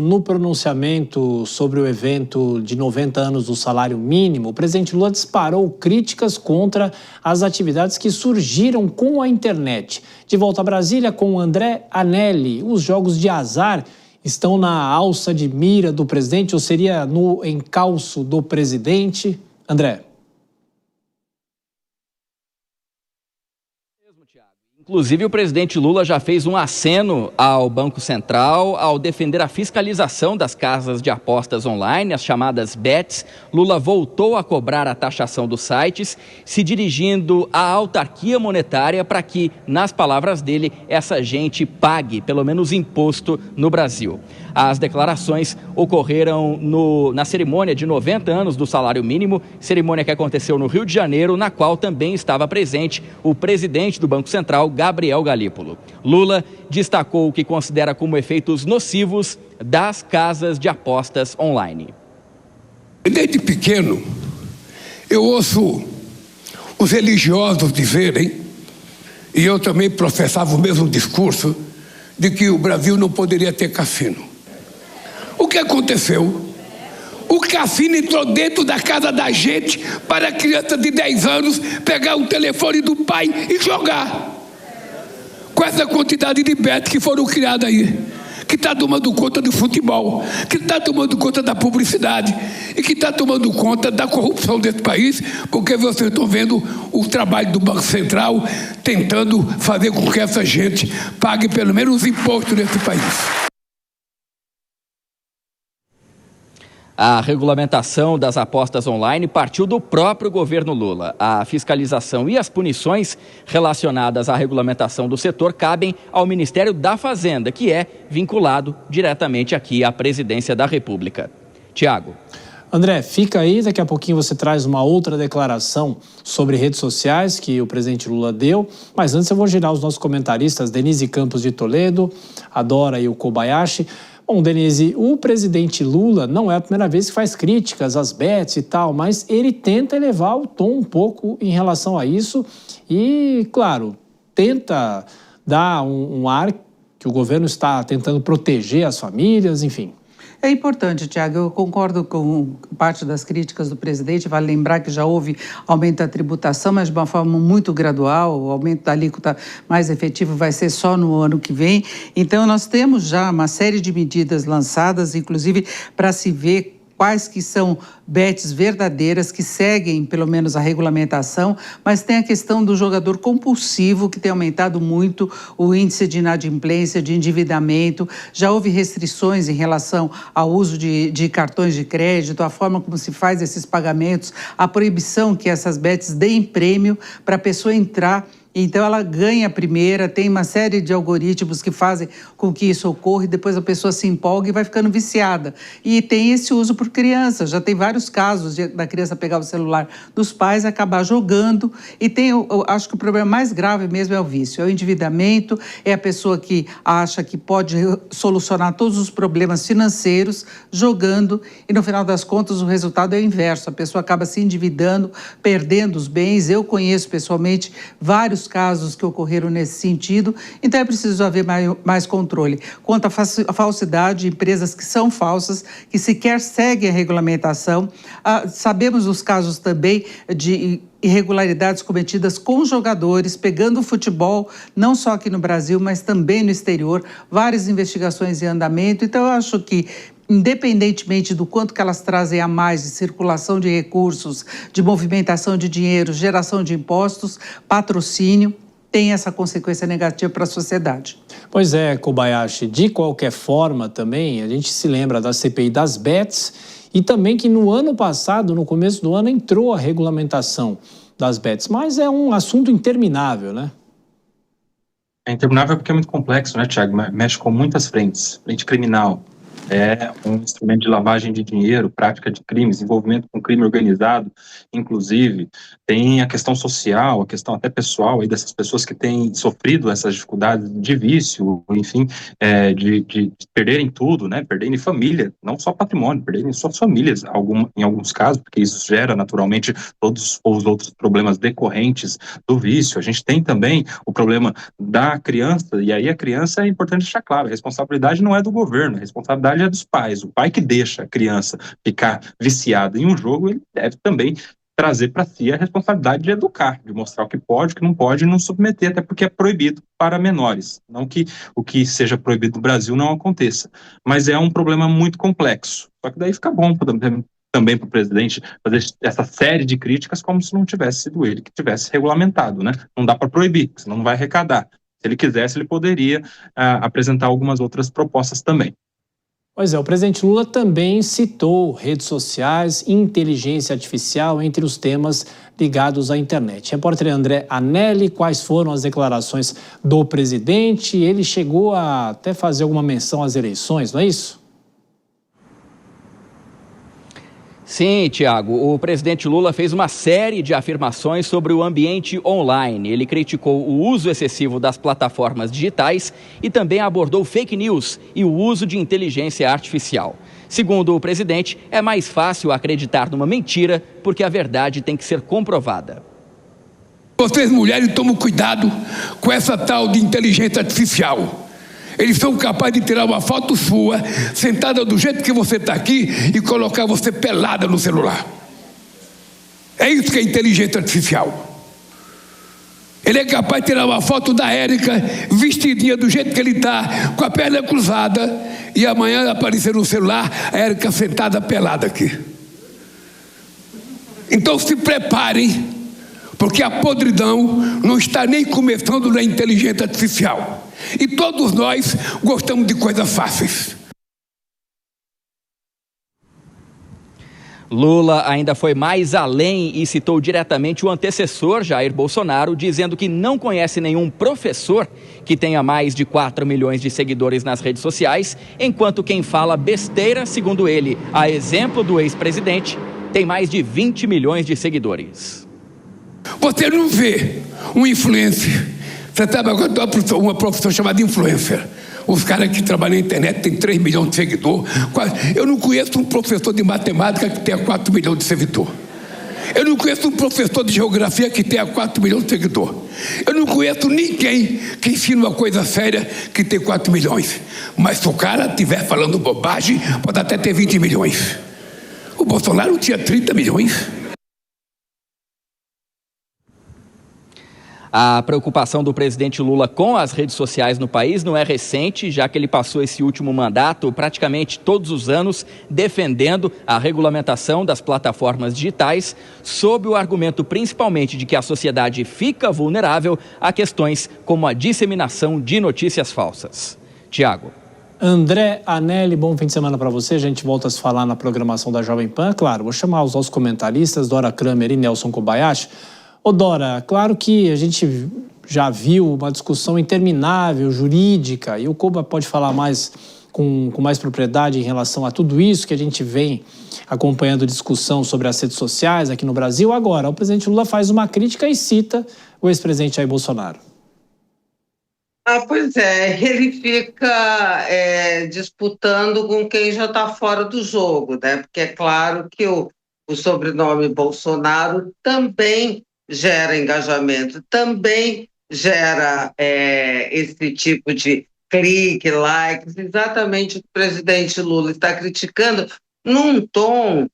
No pronunciamento sobre o evento de 90 anos do salário mínimo, o presidente Lula disparou críticas contra as atividades que surgiram com a internet. De volta a Brasília com o André Anelli, os jogos de azar estão na alça de mira do presidente ou seria no encalço do presidente? André. Inclusive, o presidente Lula já fez um aceno ao Banco Central ao defender a fiscalização das casas de apostas online, as chamadas bets. Lula voltou a cobrar a taxação dos sites, se dirigindo à autarquia monetária para que, nas palavras dele, essa gente pague pelo menos imposto no Brasil. As declarações ocorreram na cerimônia de 90 anos do salário mínimo, cerimônia que aconteceu no Rio de Janeiro, na qual também estava presente o presidente do Banco Central, Gabriel Galípolo. Lula destacou o que considera como efeitos nocivos das casas de apostas online. Desde pequeno, eu ouço os religiosos dizerem, e eu também professava o mesmo discurso, de que o Brasil não poderia ter cassino. O que aconteceu? O cassino entrou dentro da casa da gente para a criança de 10 anos pegar o telefone do pai e jogar. Com essa quantidade de bets que foram criadas aí, que está tomando conta do futebol, que está tomando conta da publicidade e que está tomando conta da corrupção desse país, porque vocês estão vendo o trabalho do Banco Central tentando fazer com que essa gente pague pelo menos os impostos desse país. A regulamentação das apostas online partiu do próprio governo Lula. A fiscalização e as punições relacionadas à regulamentação do setor cabem ao Ministério da Fazenda, que é vinculado diretamente aqui à Presidência da República. Tiago. André, fica aí, daqui a pouquinho você traz uma outra declaração sobre redes sociais que o presidente Lula deu, mas antes eu vou girar os nossos comentaristas, Denise Campos de Toledo, a Dora e o Kobayashi. Bom, Denise, o presidente Lula não é a primeira vez que faz críticas às bets e tal, mas ele tenta elevar o tom um pouco em relação a isso e, claro, tenta dar um ar que o governo está tentando proteger as famílias, enfim. É importante, Tiago, eu concordo com parte das críticas do presidente, vale lembrar que já houve aumento da tributação, mas de uma forma muito gradual, o aumento da alíquota mais efetivo vai ser só no ano que vem. Então, nós temos já uma série de medidas lançadas, inclusive para se ver quais que são bets verdadeiras que seguem, pelo menos, a regulamentação, mas tem a questão do jogador compulsivo, que tem aumentado muito o índice de inadimplência, de endividamento. Já houve restrições em relação ao uso de cartões de crédito, a forma como se faz esses pagamentos, a proibição que essas bets deem prêmio para a pessoa entrar. Então, ela ganha a primeira, tem uma série de algoritmos que fazem com que isso ocorra e depois a pessoa se empolga e vai ficando viciada. E tem esse uso por criança, já tem vários casos da criança pegar o celular dos pais e acabar jogando. E eu acho que o problema mais grave mesmo é o vício, é o endividamento, é a pessoa que acha que pode solucionar todos os problemas financeiros jogando e, no final das contas, o resultado é o inverso. A pessoa acaba se endividando, perdendo os bens. Eu conheço pessoalmente vários casos que ocorreram nesse sentido, então é preciso haver mais controle. Quanto à falsidade, empresas que são falsas, que sequer seguem a regulamentação, sabemos os casos também de irregularidades cometidas com jogadores, pegando o futebol, não só aqui no Brasil, mas também no exterior, várias investigações em andamento. Então, eu acho que, independentemente do quanto que elas trazem a mais de circulação de recursos, de movimentação de dinheiro, geração de impostos, patrocínio, tem essa consequência negativa para a sociedade. Pois é, Kobayashi, de qualquer forma também, a gente se lembra da CPI das bets e também que no ano passado, no começo do ano, entrou a regulamentação das bets, mas é um assunto interminável, né? É interminável porque é muito complexo, né, Tiago? Mexe com muitas frentes. Frente criminal, é um instrumento de lavagem de dinheiro, prática de crimes, envolvimento com crime organizado, inclusive. Tem a questão social, a questão até pessoal aí dessas pessoas que têm sofrido essas dificuldades de vício, enfim, de perderem tudo, né? Perderem família, não só patrimônio, perderem suas famílias, em alguns casos, porque isso gera naturalmente todos os outros problemas decorrentes do vício. A gente tem também o problema da criança, e aí a criança é importante deixar claro, a responsabilidade não é do governo, a responsabilidade responsabilidade é dos pais. O pai que deixa a criança ficar viciada em um jogo, ele deve também trazer para si a responsabilidade de educar, de mostrar o que pode, o que não pode, e não submeter, até porque é proibido para menores. Não que o que seja proibido no Brasil não aconteça, mas é um problema muito complexo. Só que daí fica bom também para o presidente fazer essa série de críticas como se não tivesse sido ele que tivesse regulamentado, né? Não dá para proibir, senão não vai arrecadar. Se ele quisesse, ele poderia apresentar algumas outras propostas também. Pois é, o presidente Lula também citou redes sociais e inteligência artificial entre os temas ligados à internet. Repórter André Anelli, quais foram as declarações do presidente? Ele chegou a até fazer alguma menção às eleições, não é isso? Sim, Tiago, o presidente Lula fez uma série de afirmações sobre o ambiente online. Ele criticou o uso excessivo das plataformas digitais e também abordou fake news e o uso de inteligência artificial. Segundo o presidente, é mais fácil acreditar numa mentira porque a verdade tem que ser comprovada. Vocês, mulheres, tomem cuidado com essa tal de inteligência artificial. Eles são capazes de tirar uma foto sua, sentada do jeito que você está aqui, e colocar você pelada no celular. É isso que é inteligência artificial. Ele é capaz de tirar uma foto da Érica, vestidinha do jeito que ele está, com a perna cruzada, e amanhã aparecer no celular a Érica sentada pelada aqui. Então se preparem, porque a podridão não está nem começando na inteligência artificial. E todos nós gostamos de coisas fáceis. Lula ainda foi mais além e citou diretamente o antecessor Jair Bolsonaro, dizendo que não conhece nenhum professor que tenha mais de 4 milhões de seguidores nas redes sociais, enquanto quem fala besteira, segundo ele, a exemplo do ex-presidente, tem mais de 20 milhões de seguidores. Você não vê um influencer. Você sabe agora uma profissão chamada influencer. Os caras que trabalham na internet têm 3 milhões de seguidores. Eu não conheço um professor de matemática que tenha 4 milhões de seguidores. Eu não conheço um professor de geografia que tenha 4 milhões de seguidores. Eu não conheço ninguém que ensine uma coisa séria que tem 4 milhões. Mas se o cara estiver falando bobagem, pode até ter 20 milhões. O Bolsonaro tinha 30 milhões. A preocupação do presidente Lula com as redes sociais no país não é recente, já que ele passou esse último mandato praticamente todos os anos defendendo a regulamentação das plataformas digitais, sob o argumento principalmente de que a sociedade fica vulnerável a questões como a disseminação de notícias falsas. Tiago. André Anelli, bom fim de semana para você. A gente volta a se falar na programação da Jovem Pan. Claro, vou chamar os nossos comentaristas, Dora Kramer e Nelson Kobayashi. Ô Dora, claro que a gente já viu uma discussão interminável, jurídica, e o Koba pode falar mais com mais propriedade em relação a tudo isso que a gente vem acompanhando discussão sobre as redes sociais aqui no Brasil. Agora, o presidente Lula faz uma crítica e cita o ex-presidente Jair Bolsonaro. Pois é, ele fica disputando com quem já está fora do jogo, né? Porque é claro que o sobrenome Bolsonaro também gera engajamento, também gera esse tipo de clique, likes, exatamente o que o presidente Lula está criticando, num tom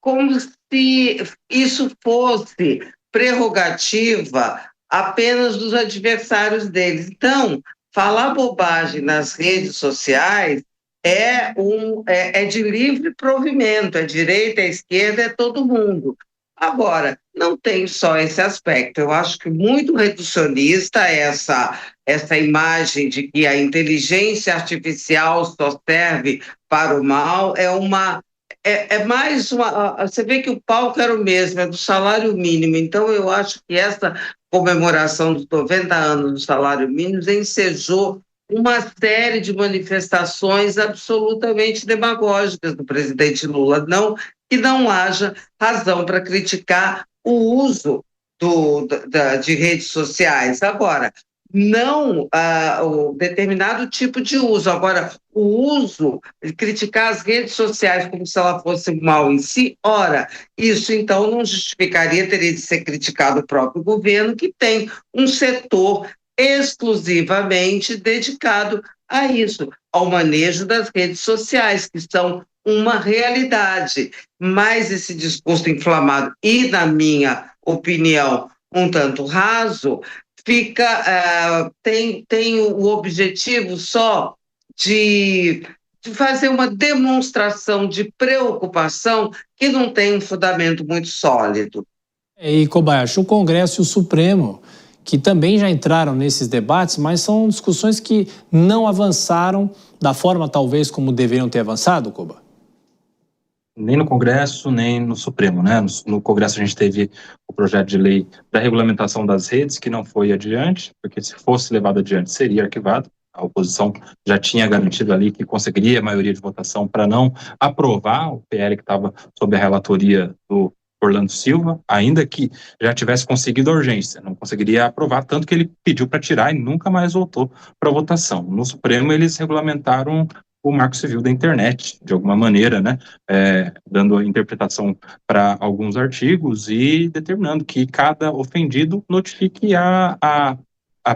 como se isso fosse prerrogativa apenas dos adversários deles. Então, falar bobagem nas redes sociais é de livre provimento, é direita, é esquerda, é todo mundo. Agora, não tem só esse aspecto. Eu acho que muito reducionista essa imagem de que a inteligência artificial só serve para o mal. Mais uma. Você vê que o palco era o mesmo, é do salário mínimo. Então, eu acho que essa comemoração dos 90 anos do salário mínimo ensejou uma série de manifestações absolutamente demagógicas do presidente Lula. Que não haja razão para criticar o uso de redes sociais. Agora, não o determinado tipo de uso. Agora, o uso, criticar as redes sociais como se ela fosse mal em si, ora, isso então não justificaria, teria de ser criticado o próprio governo, que tem um setor exclusivamente dedicado a isso, ao manejo das redes sociais, que são uma realidade. Mas esse discurso inflamado e, na minha opinião, um tanto raso, tem o objetivo só de fazer uma demonstração de preocupação que não tem um fundamento muito sólido. E, Kobayashi, o Congresso e o Supremo, que também já entraram nesses debates, mas são discussões que não avançaram da forma, talvez, como deveriam ter avançado, Koba? Nem no Congresso, nem no Supremo, né? No Congresso a gente teve o projeto de lei da regulamentação das redes, que não foi adiante, porque se fosse levado adiante seria arquivado. A oposição já tinha garantido ali que conseguiria a maioria de votação para não aprovar o PL que estava sob a relatoria do Orlando Silva, ainda que já tivesse conseguido a urgência, não conseguiria aprovar, tanto que ele pediu para tirar e nunca mais voltou para votação. No Supremo eles regulamentaram o Marco Civil da Internet, de alguma maneira, né, dando interpretação para alguns artigos e determinando que cada ofendido notifique a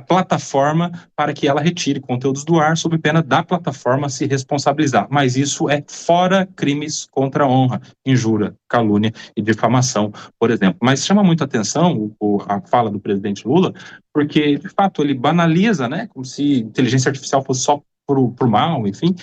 plataforma para que ela retire conteúdos do ar, sob pena da plataforma se responsabilizar. Mas isso é fora crimes contra a honra, injúria, calúnia e difamação, por exemplo. Mas chama muito a atenção a fala do presidente Lula, porque, de fato, ele banaliza, né, como se inteligência artificial fosse só por mal, enfim,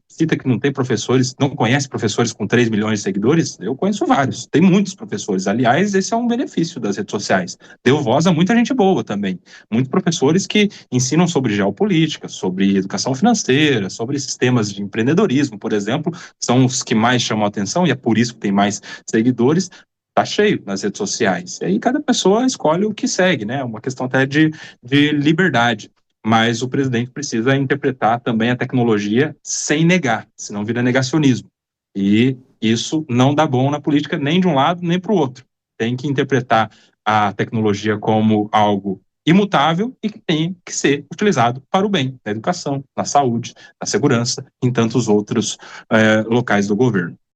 cita que não tem professores, não conhece professores com 3 milhões de seguidores. Eu conheço vários, tem muitos professores. Aliás, esse é um benefício das redes sociais. Deu voz a muita gente boa também. Muitos professores que ensinam sobre geopolítica, sobre educação financeira, sobre sistemas de empreendedorismo, por exemplo, são os que mais chamam a atenção e é por isso que tem mais seguidores. Está cheio nas redes sociais. E aí cada pessoa escolhe o que segue, né? É uma questão até de liberdade. Mas o presidente precisa interpretar também a tecnologia sem negar, senão vira negacionismo. E isso não dá bom na política nem de um lado nem para o outro. Tem que interpretar a tecnologia como algo imutável e que tem que ser utilizado para o bem, na educação, na saúde, na segurança, em tantos outros locais do governo.